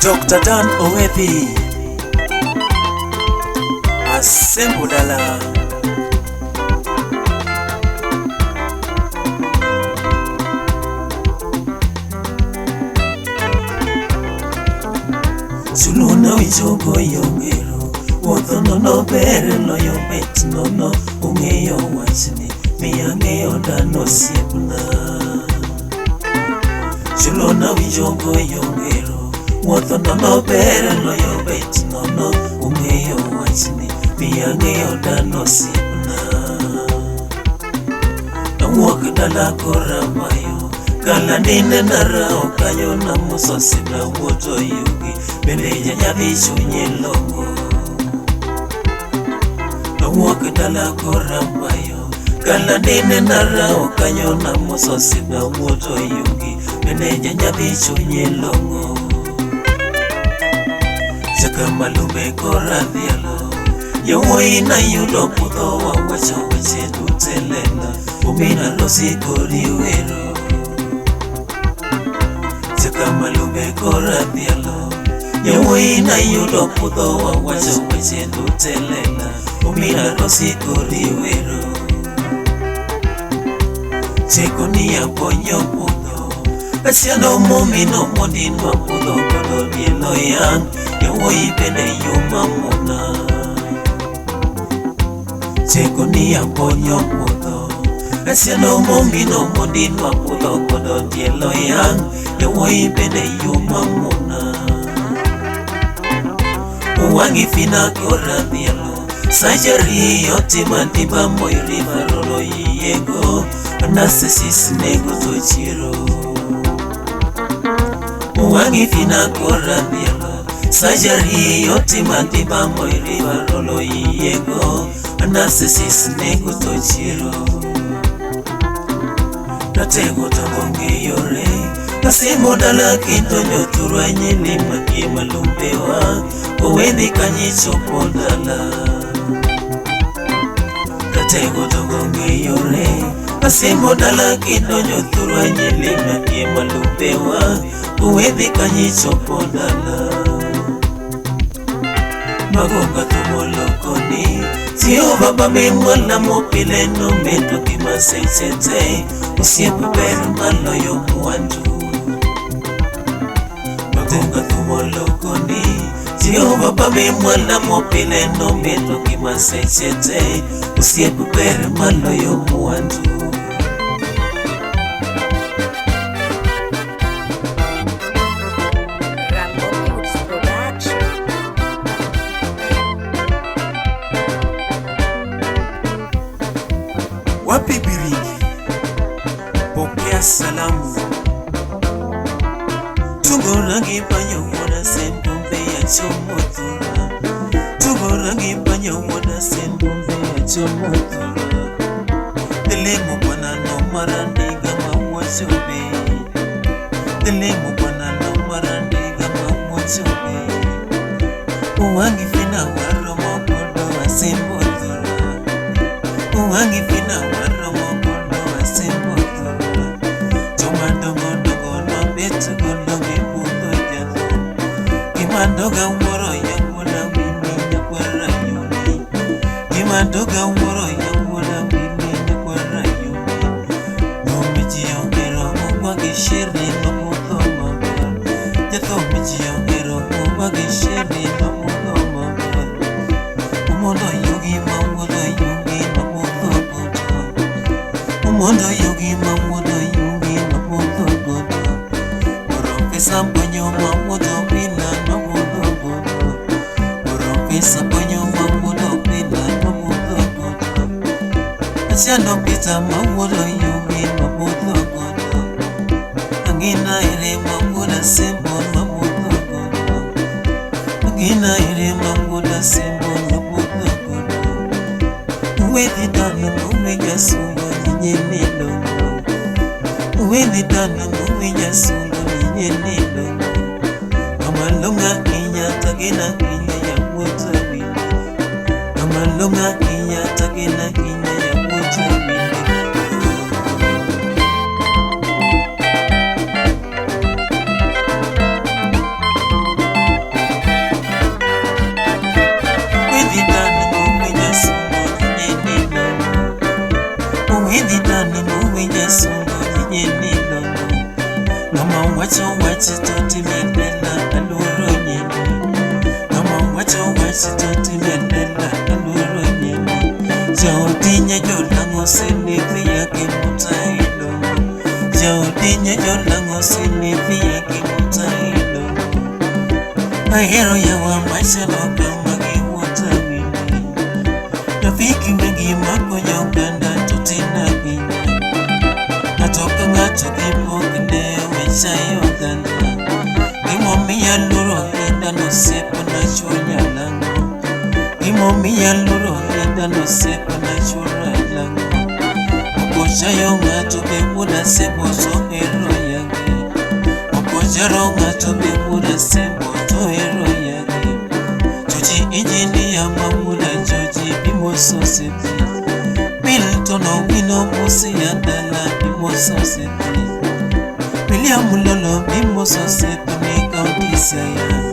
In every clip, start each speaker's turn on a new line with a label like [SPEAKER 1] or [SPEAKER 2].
[SPEAKER 1] Dr. Dan Owethi Asembo Dala Suluna wijogo yongero Wotho no bere no yobet no Ungeyo wachni miyangeyo dano siepna Suluna wijogo yongero Wotho no bere no yobet no Ungeyo wachni miyangeyo dano siepna Nawuok dala koramayo Kala nine narao kanyo na musosi na wuoto yugi Bende nyathi chunye longo Nawuok dala koramayo Kala nine narao kanyo na musosi na wuoto yugi Bende nyathi chunye longo Chaka malume koradhialo Yawoi na yudo pudho wa wacho weche dutelena Umina losi kori wero Chaka malume koradhialo Yawoi na yudo pudho wa wacho weche dutelena Umina losi kori wero Cheko ni ya ponyo pudho Asiano momino mondinwa pudho kodo dielo yang Yawoi bene yumamuna Cheko ni ya ponyo pudho Asiano momino mondinwa pudho kodo dielo yang Yawoi bene yumamuna Uwangi fina koradhialo Sajari yote mandiba moiri varolo yiyego Anastasis nego tochiro Uwangi fina koradhialo Sajari yote mandiba moiri varolo yiyego Anastasis nego tochiro Natego tabonge yore Kasimo dala kinto nyoturwa nyeni makie malumbewa Owethi kanyichopo dala Natego tabonge yore Kasimo dala kinto nyoturwa nyeni makie malumbewa Owethi kanyichopo dala Magonga tumolokoni Tio baba memwala mopile no meto kimasechete Usiepe beru maloyo mwandu Magonga tumolokoni Tio baba memwala mopile no meto kimasechete Usiepe beru maloyo mwandu Wapi biriki, pokea salamu Tugo rangi banyo wana sembombe ya chomotura Tugo rangi banyo wana sembombe ya chomotura Delemo bwana no marandiga mwachobe Delemo bwana no marandiga mwachobe Uwangi fina waromo kodo wa sembotura Uwangi fina waromo kodo wa sembotura Tomandongo no betu kodo mipundo jalo Kimandoga woro yangwala wini nyakwara yuni Kimandoga woro yangwala wini nyakwara yuni Nomijio hero mwagi shiri no muto mabar Jato mijio hero mwagi shiri no muto mabar Umondo yugi mamudo yugi no muto godo Umondo yugi mamudo yugi no muto godo Orompesa mponyo mamudo pina no muto godo Orompesa mponyo mamudo pina no muto godo Asiano pita mamudo yugi no muto godo Angina ire mamuda sembo mamudo godo Angina ire mamuda sembo mamudo godo Uwethi dano mumenya sulo ninyeni longo Uwethi dano mumenya sulo ninyeni longo Amalonga kinya tagina kinya ya muta wini Amalonga kinya tagina kinya ya muta wini Uwezi dani muwe sungo nyeni lono Nama wachi toti menela aluro nyeni Nama wachi toti menela aluro nyeni Jaudinya jolango sinifi yake mutailo Jaudinya jolango sinifi yake mutailo Mahero ya wa maisha loka magi watawini Rafiki mengi mako ya uganda tutina bina Natoka ngato kipo kinewe chayo uganda Imomi ya luro enda no sepo na chonya lango Imomi ya luro enda no sepo na chonya lango Okochayo ngato bebuda sebo so hero yage Okojaro ngato bebuda sebo to hero yage Joji injini ya mamula Joji bimoso sepi Miltono wino musi ya dala bimoso sepi William Lolo bimoso sepi ni kaunti saya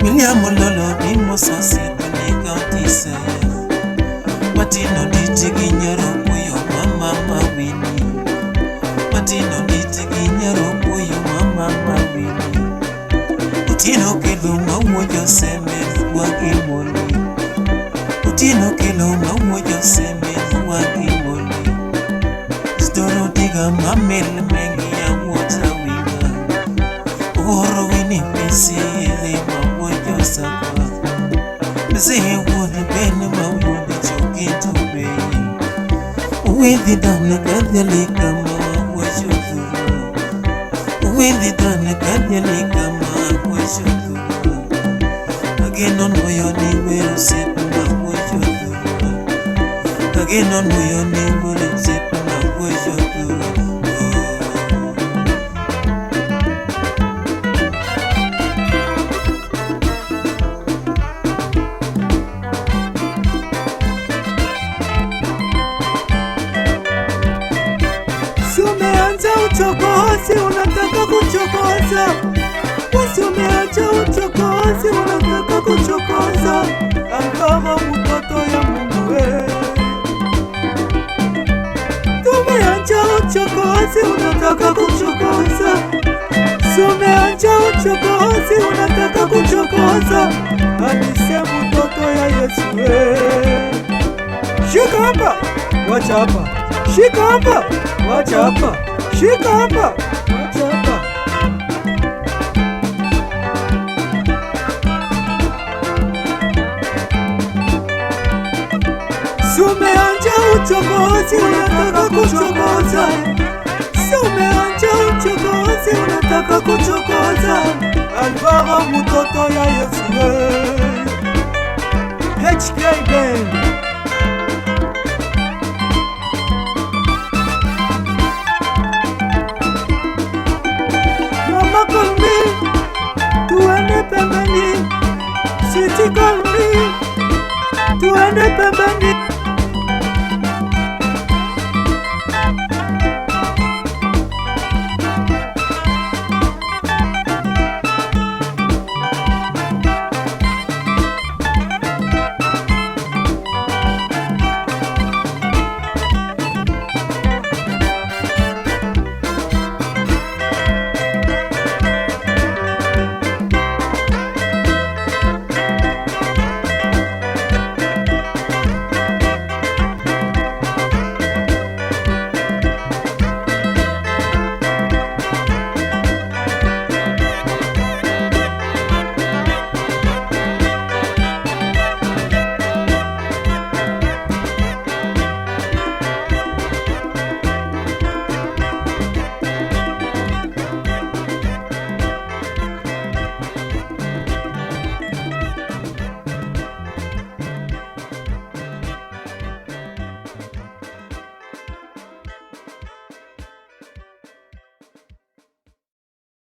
[SPEAKER 1] William Lolo bimoso sepi ni kaunti saya Matino ditigi nyaro kuyo mama mawini Matino ditigi nyaro kuyo mama mawini Utino kilo mawojo seme wagi moli Utino kilo mawojo seme wagi moli Storo diga mamel mengi ya wota wiwa Oro wini pisi ile mawojo sakwa Pisi wuni bene mawoni choki tubeyi Uwezi dana kadhali kama wawojo dhura Uwezi dana kadhali kama wawojo dhura Ageno noyo ni wero sepu na wawojo dhura Ageno noyo ni wero sepu na wawojo dhura
[SPEAKER 2] Umeanza uchokozi unataka kuchokoza Umeanza uchokozi unataka kuchokoza Kama mtoto ya Mungu Umeanza uchokozi unataka kuchokoza Umeanza uchokozi unataka kuchokoza Anise mtoto ya Yesu Shika hapa, wacha hapa Shika hapa, wacha hapa. Shika hapa, wacha hapa. Umeanza uchokozi unataka kuchokoza Umeanza uchokozi unataka kuchokoza Alvaro mtoto ya Yesu HK Ben